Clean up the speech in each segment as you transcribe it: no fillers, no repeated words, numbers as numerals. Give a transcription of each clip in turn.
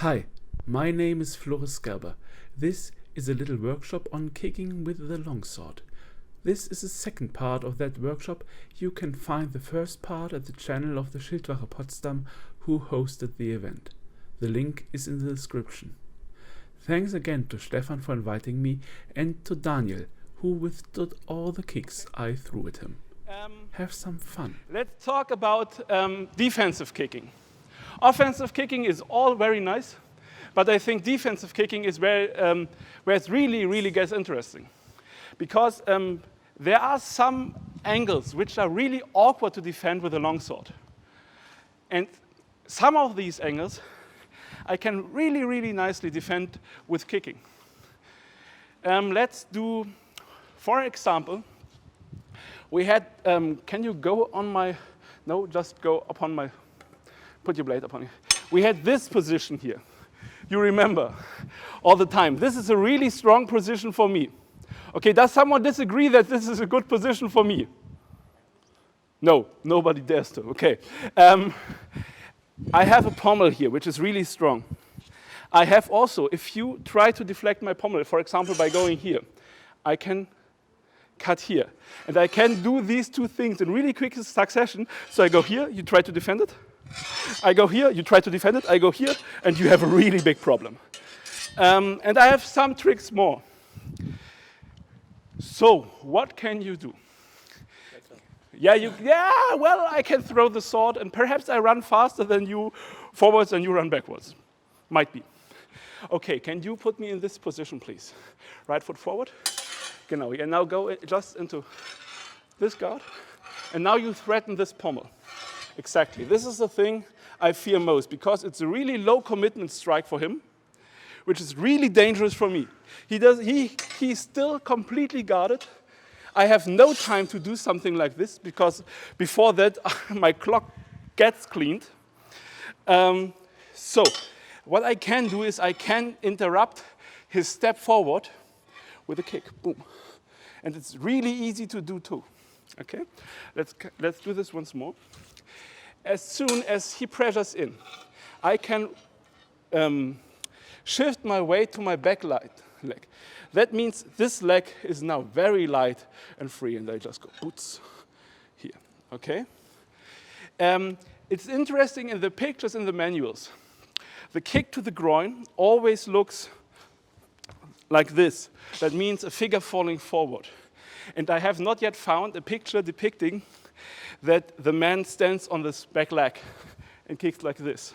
Hi, my name is Floris Gerber. This is a little workshop on kicking with the longsword. This is the second part of that workshop. You can find the first part at the channel of the Schildwache Potsdam, who hosted the event. The link is in the description. Thanks again to Stefan for inviting me and to Daniel, who withstood all the kicks I threw at him. Have some fun. Let's talk about defensive kicking. Offensive kicking is all very nice, but I think defensive kicking is where it really gets interesting. Because there are some angles which are really awkward to defend with a longsword. And some of these angles I can really nicely defend with kicking. Let's do, for example, we had, can you go on my, no, just go upon my, put your blade upon you. We had this position here. You remember all the time. This is a really strong position for me. Okay, does someone disagree that this is a good position for me? No, nobody dares to, okay. I have a pommel here, which is really strong. I have also, if you try to deflect my pommel, for example, by going here, I can cut here. And I can do these two things in really quick succession. So I go here, you try to defend it. I go here, you try to defend it. I go here, and you have a really big problem. And I have some tricks more. So what can you do? Well, I can throw the sword, and perhaps I run faster than you forwards and you run backwards. Might be. Okay, can you put me in this position, please? Right foot forward. Genau, and now go just into this guard. And now you threaten this pommel. Exactly. This is the thing I fear most, because it's a really low commitment strike for him, which is really dangerous for me. He's still completely guarded. I have no time to do something like this, because before that, my clock gets cleaned. So what I can do is I can interrupt his step forward with a kick. Boom. And it's really easy to do too. Okay? Let's do this once more. As soon as he pressures in, I can shift my weight to my back leg. That means this leg is now very light and free, and I just go boots here, okay? It's interesting in the pictures in the manuals. The kick to the groin always looks like this. That means a figure falling forward. And I have not yet found a picture depicting that the man stands on this back leg and kicks like this.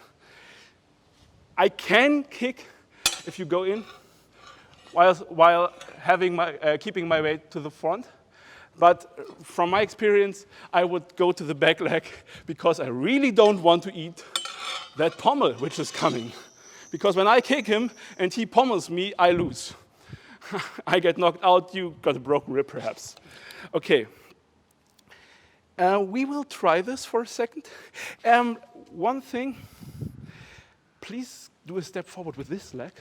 I can kick if you go in while having keeping my weight to the front. But from my experience, I would go to the back leg because I really don't want to eat that pommel which is coming. Because when I kick him and he pommels me, I lose. I get knocked out, you got a broken rib perhaps. Okay. We will try this for a second. One thing, please do a step forward with this leg.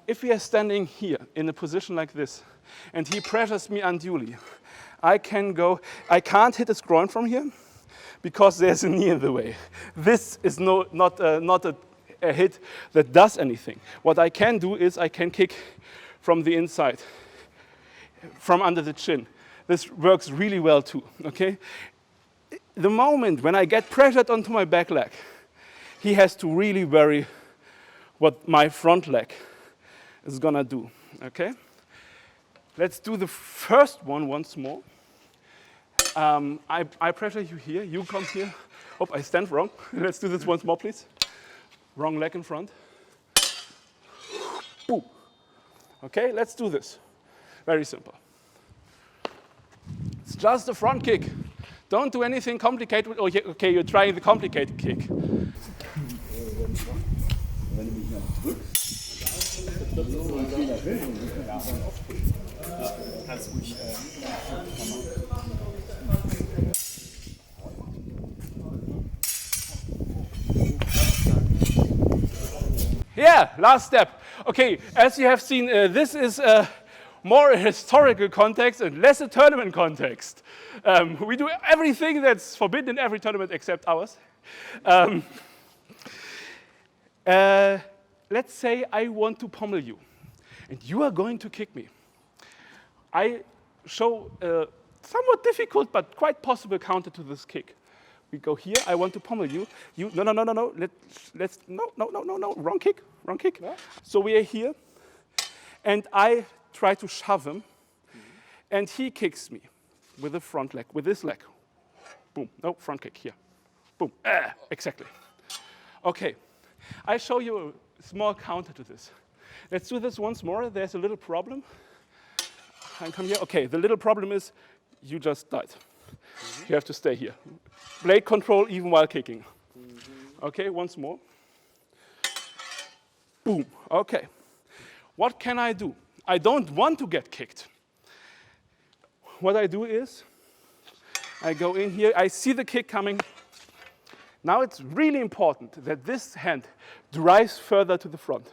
If we are standing here in a position like this, and he pressures me unduly, I can't hit his groin from here, because there's a knee in the way. This is not a hit that does anything. What I can do is I can kick from the inside, from under the chin. This works really well too, okay? The moment when I get pressured onto my back leg, he has to really worry what my front leg is gonna do, okay? Let's do the first one once more. I pressure you here, you come here. Oh, I stand wrong. Let's do this once more, please. Wrong leg in front. Boom. Okay, let's do this. Very simple. It's just a front kick. Don't do anything complicated. Oh, okay, you're trying the complicated kick. Yeah, last step. Okay, as you have seen, this is more a historical context and less a tournament context. We do everything that's forbidden in every tournament except ours. Let's say I want to pommel you, and you are going to kick me. I show a somewhat difficult but quite possible counter to this kick. We go here, I want to pommel you. No, wrong kick. Yeah. So we are here, and I try to shove him, and he kicks me with the front leg, with this leg. Boom, no, front kick, here. Boom, exactly. Okay, I show you a small counter to this. Let's do this once more. There's a little problem. I come here. Okay, the little problem is you just died. You have to stay here. Blade control even while kicking. Okay, once more. Boom, okay. What can I do? I don't want to get kicked. What I do is, I go in here, I see the kick coming. Now it's really important that this hand drives further to the front.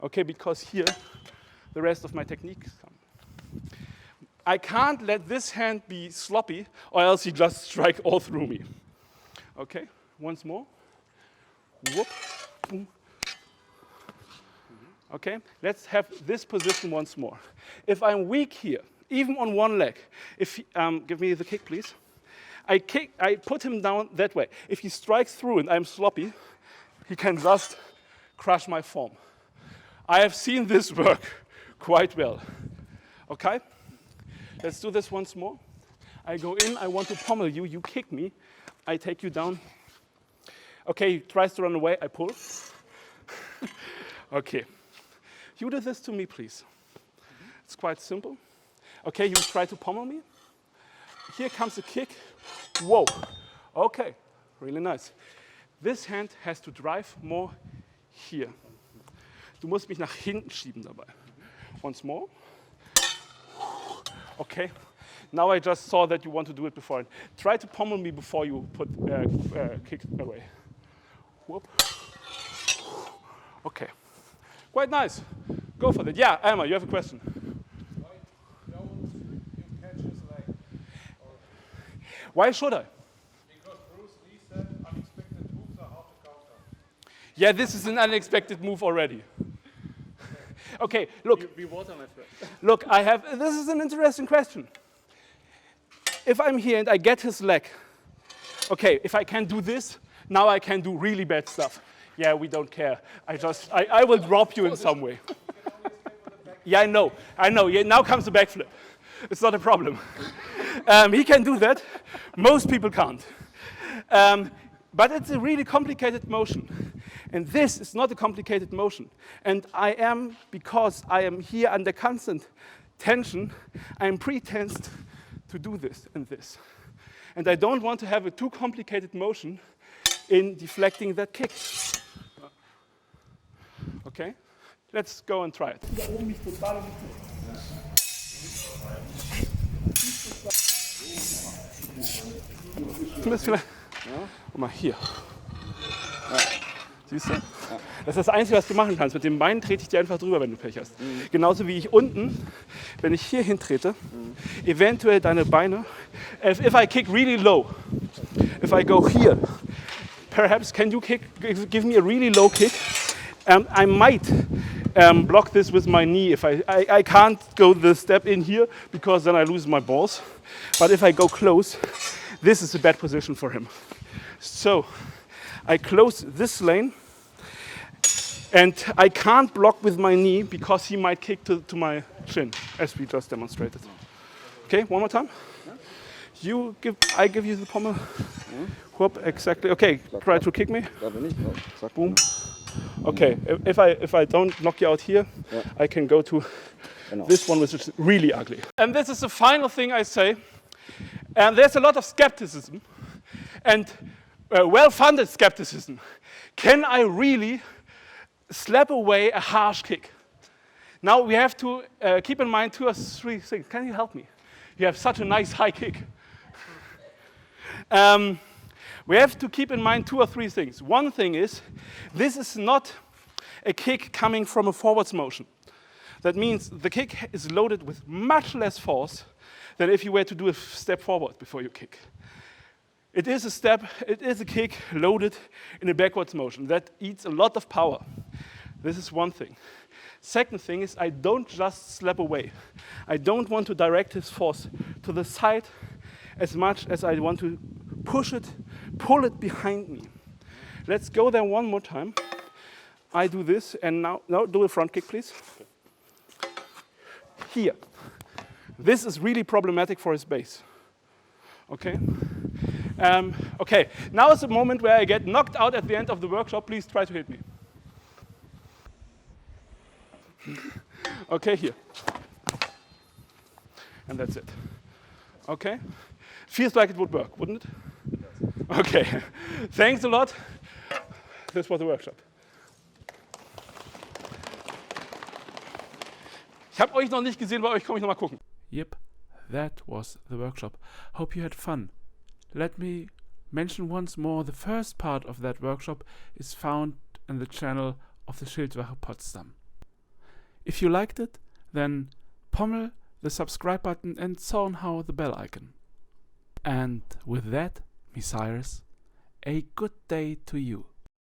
Okay, because here, the rest of my techniques come. I can't let this hand be sloppy, or else he just strike all through me. Okay, once more. Whoop, boom. Okay, let's have this position once more. If I'm weak here, even on one leg, if he, give me the kick, please. I put him down that way. If he strikes through and I'm sloppy, he can just crush my form. I have seen this work quite well. Okay? Let's do this once more. I go in, I want to pommel you, you kick me, I take you down. Okay, he tries to run away, I pull. Okay. You do this to me, please. It's quite simple. Okay, you try to pommel me. Here comes a kick. Whoa. Okay, really nice. This hand has to drive more here. Du musst mich nach hinten schieben dabei. Once more. Okay. Now I just saw that you want to do it before. Try to pommel me before you put kick away. Whoop. Okay. Quite nice. Go for it. Yeah, Alma, you have a question. Why don't you catch his leg? Why should I? Because Bruce Lee said unexpected moves are hard to counter. Yeah, this is an unexpected move already. Okay, look. Be water, my friend. Look, this is an interesting question. If I'm here and I get his leg, okay, if I can do this, now I can do really bad stuff. Yeah, we don't care. I will drop you in some way. Yeah, I know. Yeah, now comes the backflip. It's not a problem. He can do that. Most people can't. But it's a really complicated motion. And this is not a complicated motion. And because I am here under constant tension, I am pre-tensed to do this and this. And I don't want to have a too complicated motion in deflecting that kick. Okay? Let's go and try it. Guck mal hier. Siehst du? Das ist das Einzige, was du machen kannst. Mit dem Bein trete ich dir einfach drüber, wenn du Pech hast. Genauso wie ich unten, wenn ich hier hintrete, eventuell deine Beine, if I kick really low, if I go here, perhaps can you give me a really low kick? I might block this with my knee if I can't go the step in here because then I lose my balls. But if I go close, this is a bad position for him. So I close this lane and I can't block with my knee because he might kick to my shin, as we just demonstrated. Okay, one more time. I give you the pommel. Whoop, exactly. Okay, try to kick me. Boom. Okay, if I don't knock you out here, I can go to this one, which is really ugly. And this is the final thing I say. And there's a lot of skepticism, and well-funded skepticism. Can I really slap away a harsh kick? Now we have to keep in mind 2 or 3 things. Can you help me? You have such a nice high kick. We have to keep in mind 2 or 3 things. One thing is, this is not a kick coming from a forwards motion. That means the kick is loaded with much less force than if you were to do a step forward before you kick. It is a step, it is a kick loaded in a backwards motion. That eats a lot of power. This is one thing. Second thing is I don't just slap away. I don't want to direct his force to the side as much as I want to push it, pull it behind me. Let's go there one more time. I do this, and now do a front kick, please. Here. This is really problematic for his base. Okay? Okay, now is the moment where I get knocked out at the end of the workshop. Please try to hit me. Okay, here. And that's it. Okay? Feels like it would work, wouldn't it? Okay. Thanks a lot. This was the workshop. Ich habe euch noch nicht gesehen, bei euch komme ich noch mal gucken. Yep, that was the workshop. Hope you had fun. Let me mention once more, the first part of that workshop is found in the channel of the Schildwache Potsdam. If you liked it, then pommel the subscribe button and somehow the bell icon. And with that, Messiahs, a good day to you.